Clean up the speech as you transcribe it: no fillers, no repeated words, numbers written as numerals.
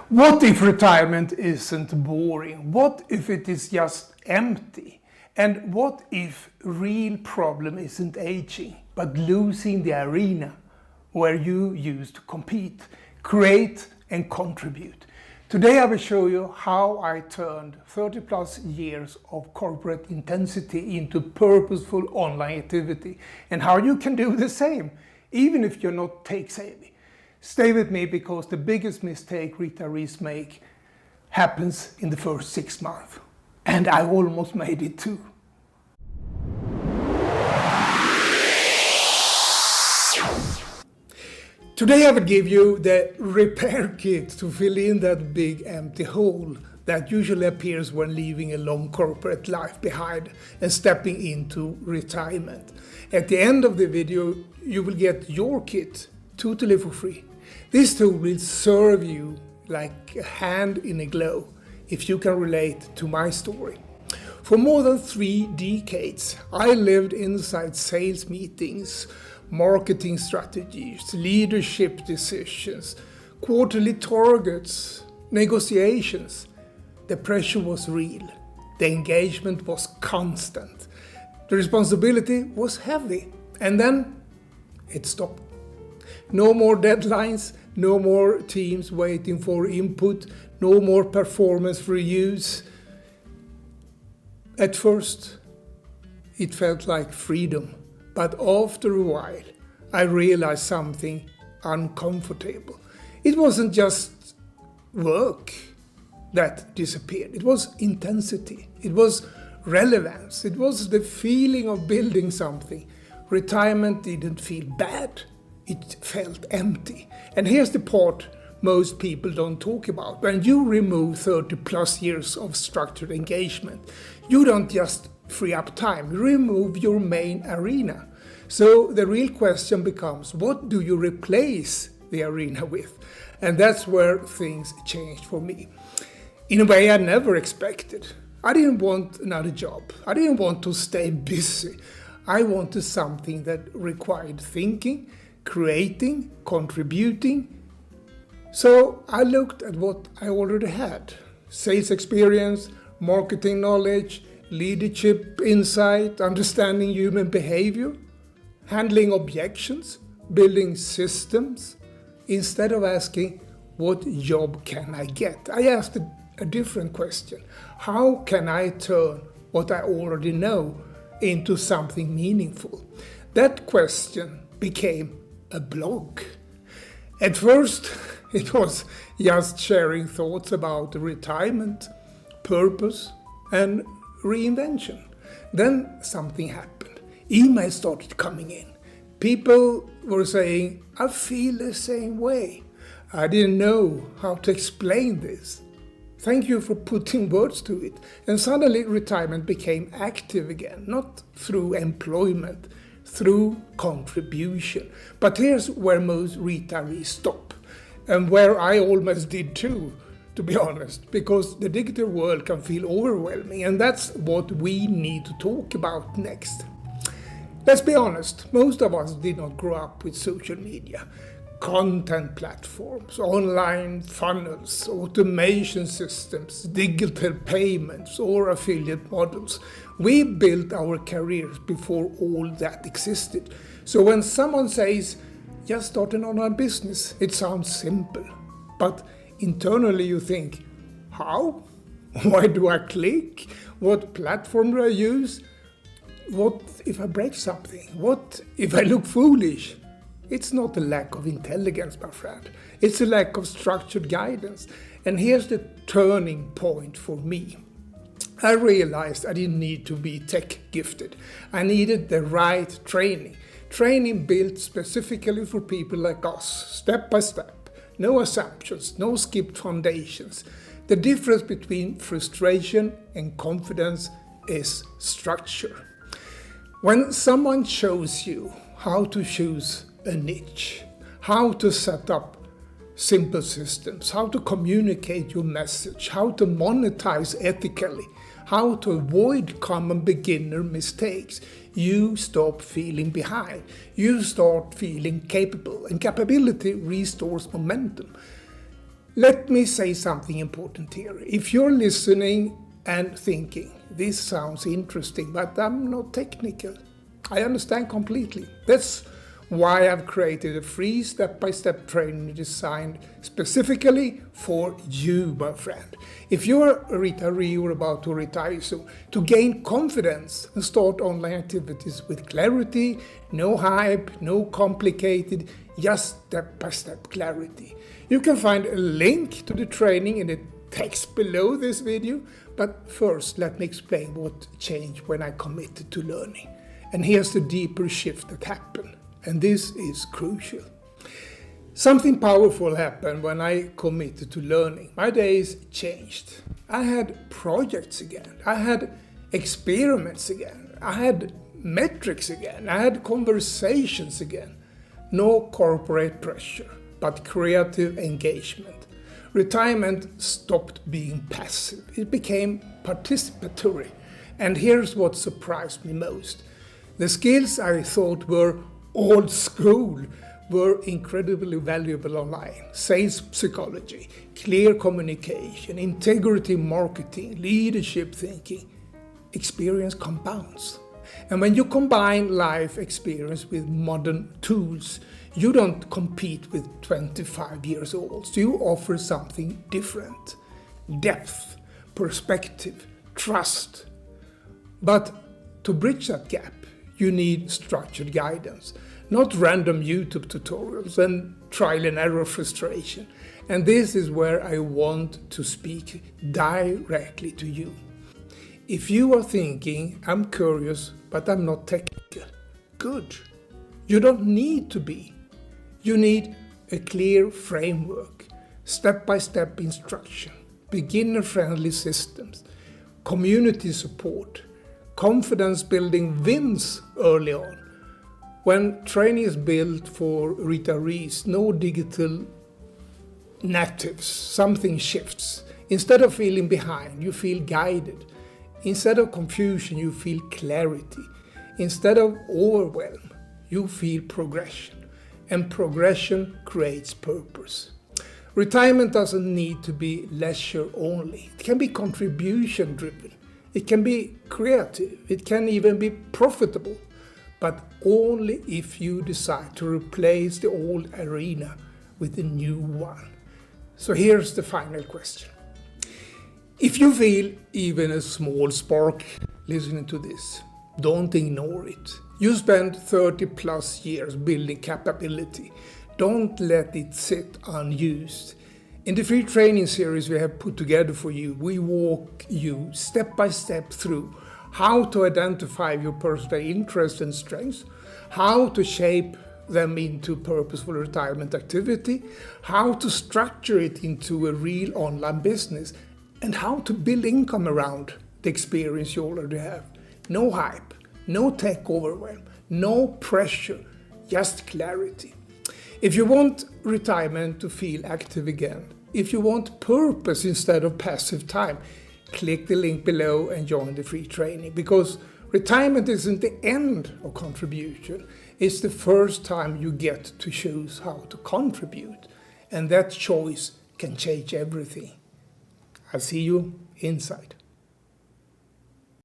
What if retirement isn't boring? What if it is just empty? And what if real problem isn't aging, but losing the arena where you used to compete, create and contribute? Today I will show you how I turned 30 plus years of corporate intensity into purposeful online activity, and how you can do the same, even if you're not tech savvy. Stay with me, because the biggest mistake retirees make happens in the first 6 months. And I almost made it too. Today I will give you the repair kit to fill in that big empty hole that usually appears when leaving a long corporate life behind and stepping into retirement. At the end of the video, you will get your kit totally for free. This tool will serve you like a hand in a glove if you can relate to my story. For more than 3 decades, I lived inside sales meetings, marketing strategies, leadership decisions, quarterly targets, negotiations. The pressure was real. The engagement was constant. The responsibility was heavy. And then it stopped. No more deadlines, no more teams waiting for input, no more performance reviews. At first, it felt like freedom, but after a while, I realized something uncomfortable. It wasn't just work that disappeared, it was intensity, it was relevance, it was the feeling of building something. Retirement didn't feel bad. It felt empty. And here's the part most people don't talk about. When you remove 30 plus years of structured engagement, you don't just free up time, you remove your main arena. So the real question becomes, what do you replace the arena with? And that's where things changed for me. In a way I never expected. I didn't want another job. I didn't want to stay busy. I wanted something that required thinking, creating, contributing. So I looked at what I already had: sales experience, marketing knowledge, leadership insight, understanding human behavior, handling objections, building systems. Instead of asking, what job can I get? I asked a different question. How can I turn what I already know into something meaningful? That question became a blog. At first, it was just sharing thoughts about retirement, purpose, and reinvention. Then something happened. Emails started coming in. People were saying, I feel the same way. I didn't know how to explain this. Thank you for putting words to it. And suddenly retirement became active again, not through employment, through contribution. But here's where most retirees stop, and where I almost did too, to be honest, because the digital world can feel overwhelming, and that's what we need to talk about next. Let's be honest, most of us did not grow up with social media, content platforms, online funnels, automation systems, digital payments, or affiliate models. We built our careers before all that existed. So when someone says, just start an online business, it sounds simple. But internally you think, how? Why do I click? What platform do I use? What if I break something? What if I look foolish? It's not a lack of intelligence, my friend. It's a lack of structured guidance. And here's the turning point for me. I realized I didn't need to be tech gifted. I needed the right training. Training built specifically for people like us, step by step. No assumptions, no skipped foundations. The difference between frustration and confidence is structure. When someone shows you how to choose a niche, how to set up simple systems, how to communicate your message, how to monetize ethically, how to avoid common beginner mistakes, you stop feeling behind. You start feeling capable, and capability restores momentum. Let me say something important here. If you're listening and thinking, this sounds interesting, but I'm not technical, I understand completely. That's why I've created a free step-by-step training designed specifically for you, my friend. If you're a retiree or about to retire soon, to gain confidence and start online activities with clarity, no hype, no complicated, just step-by-step clarity. You can find a link to the training in the text below this video, but first let me explain what changed when I committed to learning. And here's the deeper shift that happened. And this is crucial. Something powerful happened when I committed to learning. My days changed. I had projects again. I had experiments again. I had metrics again. I had conversations again. No corporate pressure, but creative engagement. Retirement stopped being passive. It became participatory. And here's what surprised me most. The skills I thought were old school were incredibly valuable online. Sales psychology, clear communication, integrity marketing, leadership thinking. Experience compounds. And when you combine life experience with modern tools, you don't compete with 25 years olds. You offer something different. Depth, perspective, trust. But to bridge that gap, you need structured guidance, not random YouTube tutorials and trial and error frustration. And this is where I want to speak directly to you. If you are thinking, I'm curious, but I'm not technical, good. You don't need to be. You need a clear framework, step-by-step instruction, beginner-friendly systems, community support, confidence-building wins early on. When training is built for retirees, no digital natives, something shifts. Instead of feeling behind, you feel guided. Instead of confusion, you feel clarity. Instead of overwhelm, you feel progression. And progression creates purpose. Retirement doesn't need to be leisure only. It can be contribution driven. It can be creative. It can even be profitable. But only if you decide to replace the old arena with a new one. So here's the final question. If you feel even a small spark listening to this, don't ignore it. You spent 30 plus years building capability. Don't let it sit unused. In the free training series we have put together for you, we walk you step by step through how to identify your personal interests and strengths, how to shape them into purposeful retirement activity, how to structure it into a real online business, and how to build income around the experience you already have. No hype, no tech overwhelm, no pressure, just clarity. If you want retirement to feel active again, if you want purpose instead of passive time, click the link below and join the free training, because retirement isn't the end of contribution. It's the first time you get to choose how to contribute, and that choice can change everything. I'll see you inside.